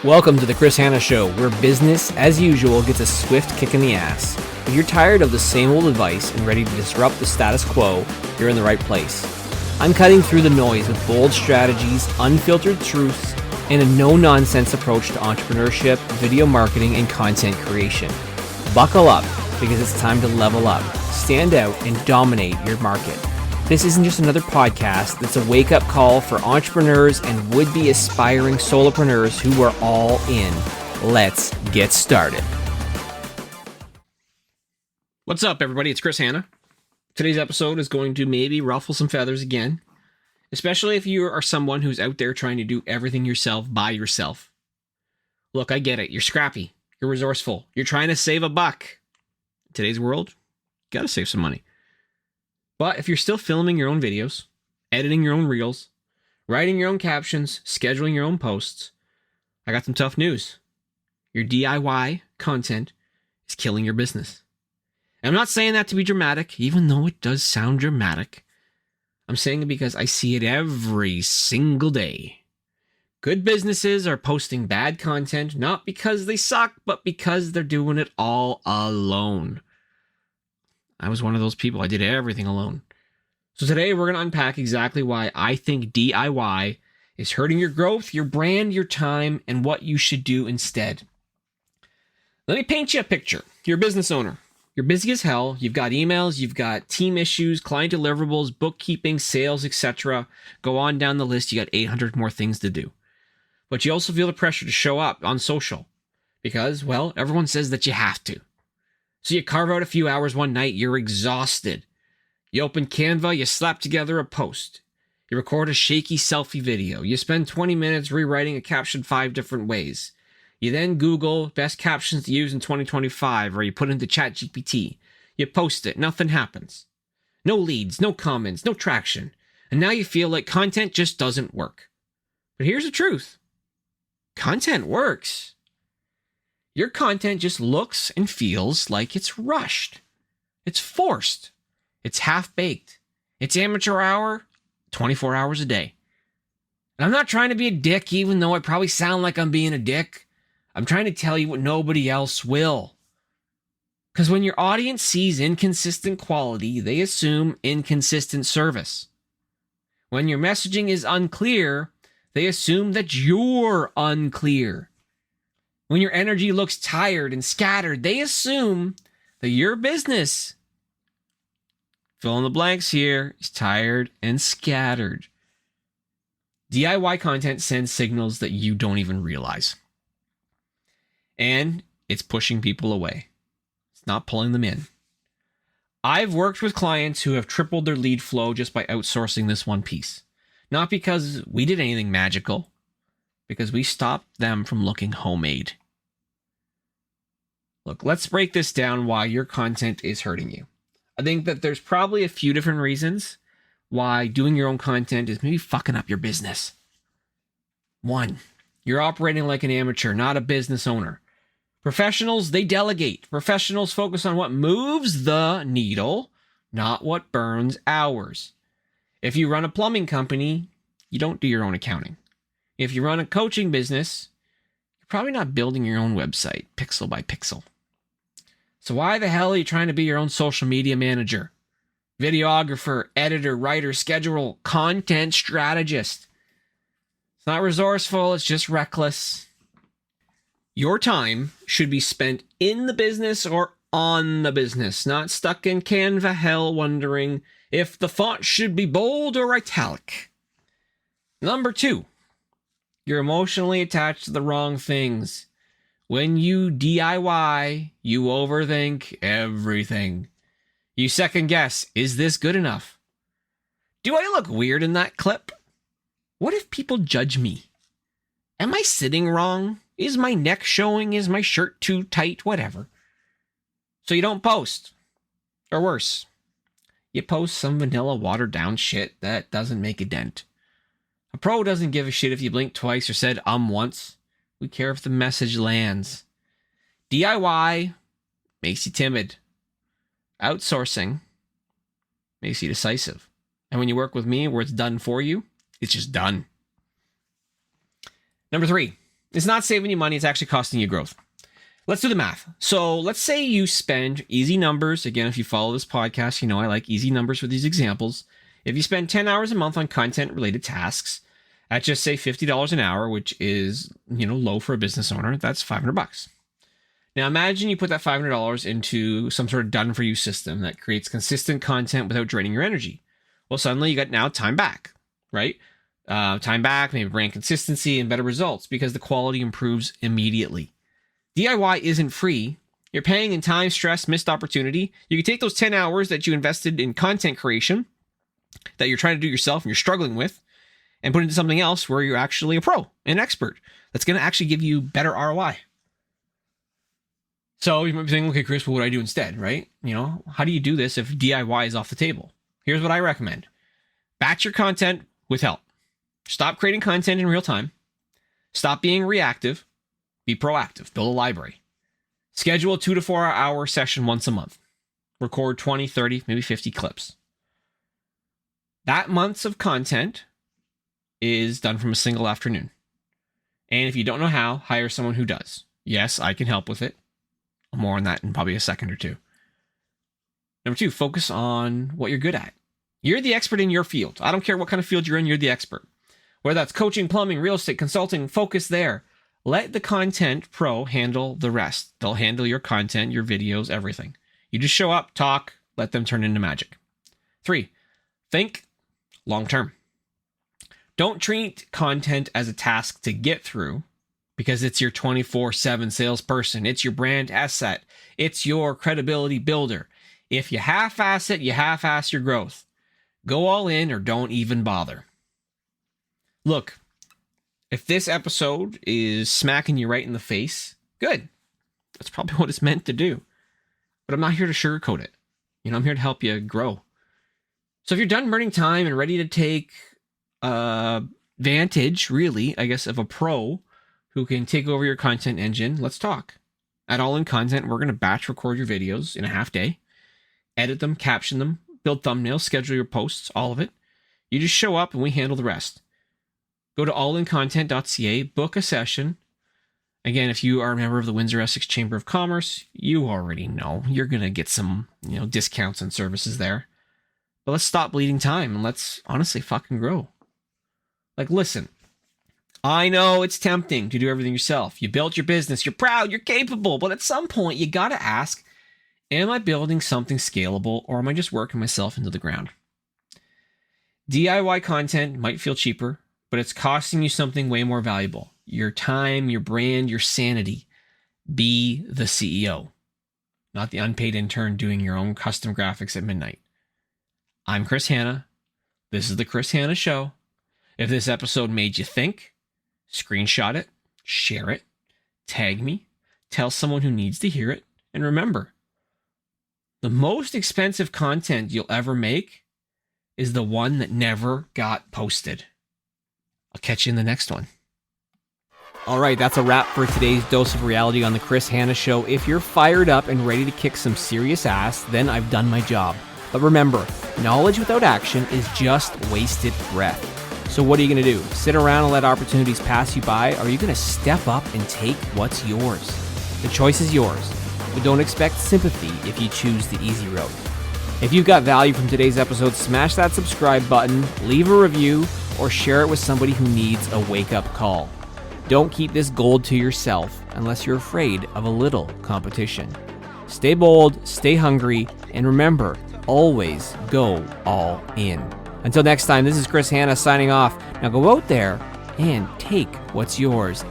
Welcome to the Chris Hanna Show, where business, as usual, gets a swift kick in the ass. If you're tired of the same old advice and ready to disrupt the status quo, you're in the right place. I'm cutting through the noise with bold strategies, unfiltered truths, and a no-nonsense approach to entrepreneurship, video marketing, and content creation. Buckle up, because it's time to level up, stand out, and dominate your market. This isn't just another podcast, it's a wake-up call for entrepreneurs and would-be aspiring solopreneurs who are all in. Let's get started. What's up, everybody? It's Chris Hanna. Today's episode is going to maybe ruffle some feathers again, especially if you are someone who's out there trying to do everything yourself by yourself. Look, I get it. You're scrappy. You're resourceful. You're trying to save a buck. In today's world, you gotta save some money. But if you're still filming your own videos, editing your own reels, writing your own captions, scheduling your own posts, I got some tough news. Your DIY content is killing your business. And I'm not saying that to be dramatic, even though it does sound dramatic. I'm saying it because I see it every single day. Good businesses are posting bad content, not because they suck, but because they're doing it all alone. I was one of those people. I did everything alone. So today we're going to unpack exactly why I think DIY is hurting your growth, your brand, your time, and what you should do instead. Let me paint you a picture. You're a business owner. You're busy as hell. You've got emails, you've got team issues, client deliverables, bookkeeping, sales, etc. Go on down the list. You got 800 more things to do. But you also feel the pressure to show up on social because, well, everyone says that you have to. So you carve out a few hours one night, you're exhausted. You open Canva, you slap together a post. You record a shaky selfie video. You spend 20 minutes rewriting a caption 5 different ways. You then Google best captions to use in 2025, or you put into ChatGPT. You post it, nothing happens. No leads, no comments, no traction. And now you feel like content just doesn't work. But here's the truth. Content works. Your content just looks and feels like it's rushed. It's forced. It's half-baked. It's amateur hour, 24 hours a day. And I'm not trying to be a dick, even though I probably sound like I'm being a dick. I'm trying to tell you what nobody else will. Because when your audience sees inconsistent quality, they assume inconsistent service. When your messaging is unclear, they assume that you're unclear. When your energy looks tired and scattered, they assume that your business, fill in the blanks here, is tired and scattered. DIY content sends signals that you don't even realize. And it's pushing people away. It's not pulling them in. I've worked with clients who have tripled their lead flow just by outsourcing this one piece. Not because we did anything magical, because we stopped them from looking homemade. Look, let's break this down why your content is hurting you. I think that there's probably a few different reasons why doing your own content is maybe fucking up your business. 1, you're operating like an amateur, not a business owner. Professionals, they delegate. Professionals focus on what moves the needle, not what burns hours. If you run a plumbing company, you don't do your own accounting. If you run a coaching business, you're probably not building your own website, pixel by pixel. So why the hell are you trying to be your own social media manager, videographer, editor, writer, scheduler, content strategist? It's not resourceful, it's just reckless. Your time should be spent in the business or on the business, not stuck in Canva hell wondering if the font should be bold or italic. Number 2, you're emotionally attached to the wrong things. When you DIY, you overthink everything. You second guess, is this good enough? Do I look weird in that clip? What if people judge me? Am I sitting wrong? Is my neck showing? Is my shirt too tight? Whatever. So you don't post. Or worse, you post some vanilla watered down shit that doesn't make a dent. A pro doesn't give a shit if you blink twice or said once. We care if the message lands. DIY makes you timid. Outsourcing makes you decisive. And when you work with me where it's done for you, it's just done. Number 3, It's not saving you money. It's actually costing you growth. Let's do the math. So let's say you spend easy numbers. Again, if you follow this podcast, you know I like easy numbers for these examples. If you spend 10 hours a month on content-related tasks, at just say $50 an hour, which is, low for a business owner, that's $500. Now imagine you put that $500 into some sort of done-for-you system that creates consistent content without draining your energy. Well, suddenly you got now time back, right? Time back, maybe brand consistency and better results because the quality improves immediately. DIY isn't free. You're paying in time, stress, missed opportunity. You can take those 10 hours that you invested in content creation that you're trying to do yourself and you're struggling with and put it into something else where you're actually a pro, an expert that's going to actually give you better ROI. So you might be thinking, okay, Chris, what would I do instead, right? How do you do this if DIY is off the table? Here's what I recommend. Batch your content with help. Stop creating content in real time. Stop being reactive. Be proactive. Build a library. Schedule a 2 to 4 hour session once a month. Record 20, 30, maybe 50 clips. That month's of content is done from a single afternoon. And if you don't know how, hire someone who does. Yes, I can help with it. More on that in probably a second or two. Number 2, focus on what you're good at. You're the expert in your field. I don't care what kind of field you're in, you're the expert. Whether that's coaching, plumbing, real estate, consulting, focus there. Let the content pro handle the rest. They'll handle your content, your videos, everything. You just show up, talk, let them turn into magic. 3, think long term. Don't treat content as a task to get through because it's your 24/7 salesperson. It's your brand asset. It's your credibility builder. If you half-ass it, you half-ass your growth. Go all in or don't even bother. Look, if this episode is smacking you right in the face, good. That's probably what it's meant to do. But I'm not here to sugarcoat it. I'm here to help you grow. So if you're done burning time and ready to take advantage, really, I guess, of a pro who can take over your content engine, let's talk. At All In Content, we're going to batch record your videos in a half day, edit them, caption them, build thumbnails, schedule your posts, all of it. You just show up and we handle the rest. Go to allincontent.ca, book a session. Again, if you are a member of the Windsor-Essex Chamber of Commerce, you already know you're going to get some, discounts and services there. But let's stop bleeding time and let's honestly fucking grow. Listen, I know it's tempting to do everything yourself. You built your business, you're proud, you're capable, but at some point you got to ask, am I building something scalable or am I just working myself into the ground? DIY content might feel cheaper, but it's costing you something way more valuable. Your time, your brand, your sanity. Be the CEO, not the unpaid intern doing your own custom graphics at midnight. I'm Chris Hanna. This is the Chris Hanna Show. If this episode made you think, screenshot it, share it, tag me, tell someone who needs to hear it, and remember, the most expensive content you'll ever make is the one that never got posted. I'll catch you in the next one. All right, that's a wrap for today's dose of reality on the Chris Hanna Show. If you're fired up and ready to kick some serious ass, then I've done my job. But remember, knowledge without action is just wasted breath. So what are you going to do? Sit around and let opportunities pass you by? Or are you going to step up and take what's yours? The choice is yours, but don't expect sympathy if you choose the easy road. If you've got value from today's episode, smash that subscribe button, leave a review, or share it with somebody who needs a wake-up call. Don't keep this gold to yourself unless you're afraid of a little competition. Stay bold, stay hungry, and remember, always go all in. Until next time, this is Chris Hanna signing off. Now go out there and take what's yours.